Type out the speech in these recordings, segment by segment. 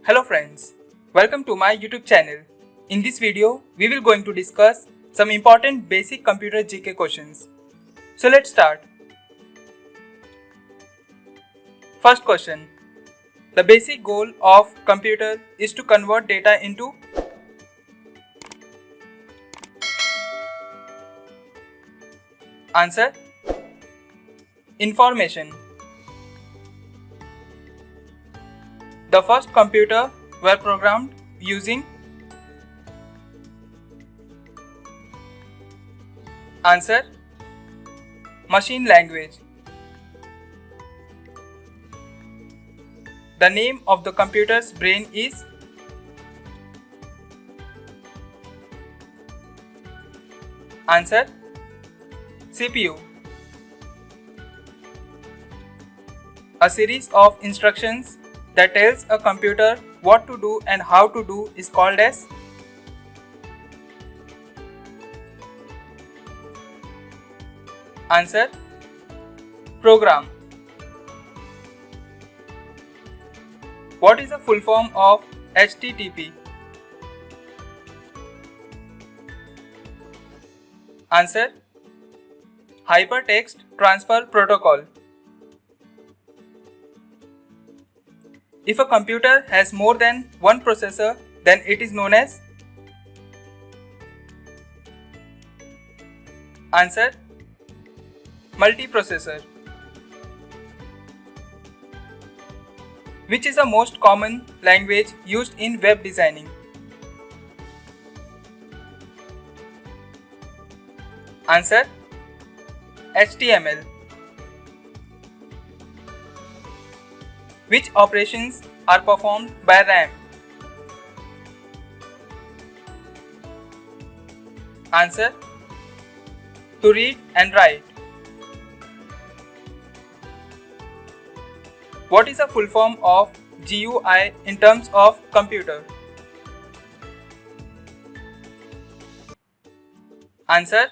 Hello friends, welcome to my YouTube channel. In this video, we will going to discuss some important basic computer GK questions. So let's start. First question. The basic goal of computer is to convert data into answer information. The first computer were programmed using answer machine language. The name of the computer's brain is answer CPU. A series of instructions that tells a computer what to do and how to do is called as answer program. What is the full form of HTTP? Answer Hypertext Transfer Protocol. If a computer has more than one processor, then it is known as answer multiprocessor. Which is the most common language used in web designing? Answer HTML. Which operations are performed by RAM? Answer to read and write. What is the full form of GUI in terms of computer? Answer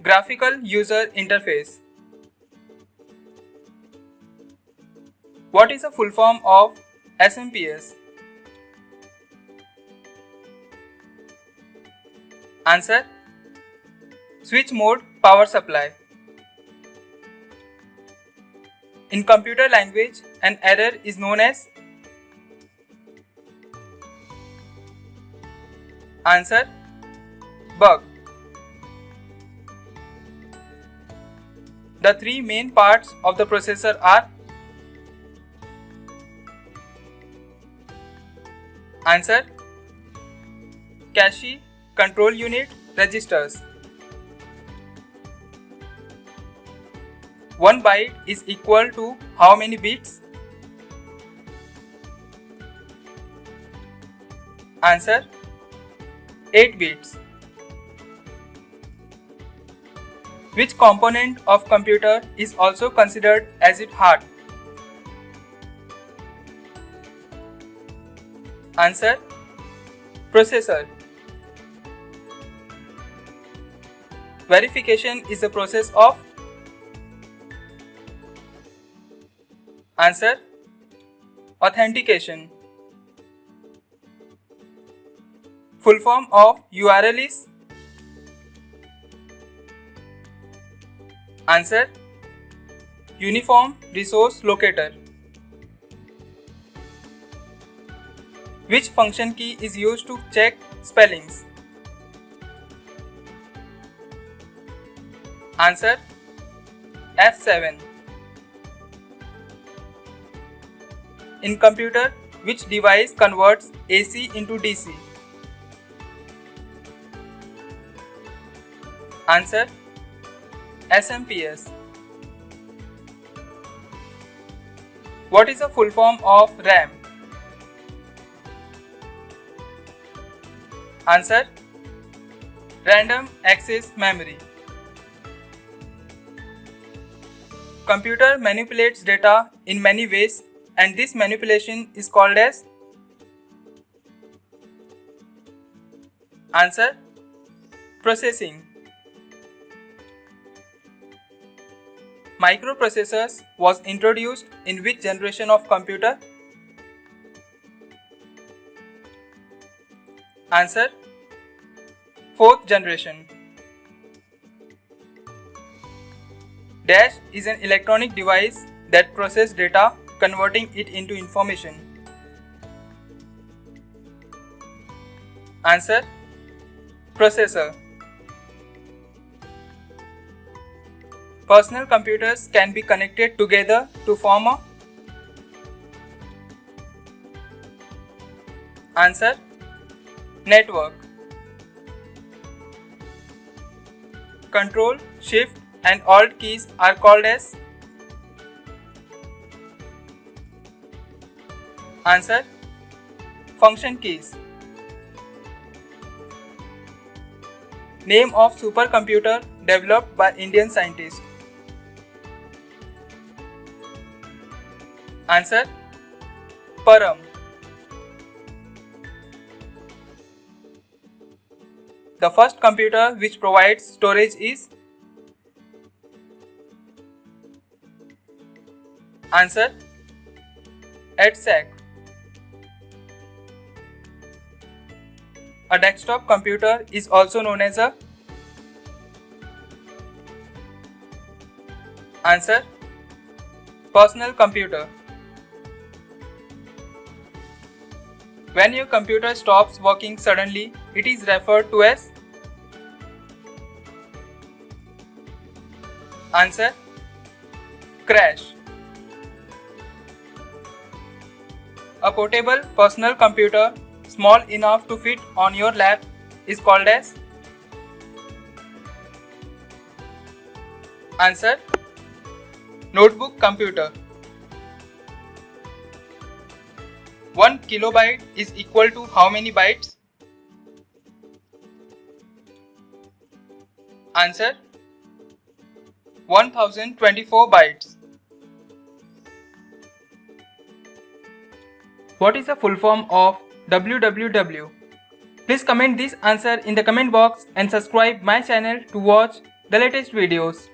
Graphical User Interface. What is the full form of SMPS? Answer Switch Mode Power Supply. In computer language, an error is known as answer bug. The three main parts of the processor are answer cache, control unit, registers. 1 byte is equal to how many bits? Answer 8 bits. Which component of computer is also considered as its heart? Answer processor. Verification is the process of answer authentication. Full form of URL is answer Uniform Resource Locator. Which function key is used to check spellings? Answer F7. In computer, which device converts AC into DC? Answer SMPS. What is the full form of RAM? Answer Random Access Memory. Computer manipulates data in many ways, and this manipulation is called as answer processing. Microprocessors was introduced in which generation of computer? Answer: fourth generation. Dash is an electronic device that processes data, converting it into information. Answer: processor. Personal computers can be connected together to form a. Answer: network. Control, Shift and Alt keys are called as. Answer: function keys. Name of supercomputer developed by Indian scientists. Answer: Param. The first computer which provides storage is. Answer: EDSAC. A desktop computer is also known as a. Answer: personal computer. When your computer stops working suddenly, it is referred to as. Answer: crash. A portable personal computer small enough to fit on your lap is called as. Answer: notebook computer. 1 kilobyte is equal to how many bytes? Answer: 1024 bytes. What is the full form of www? Please comment this answer in the comment box and subscribe my channel to watch the latest videos.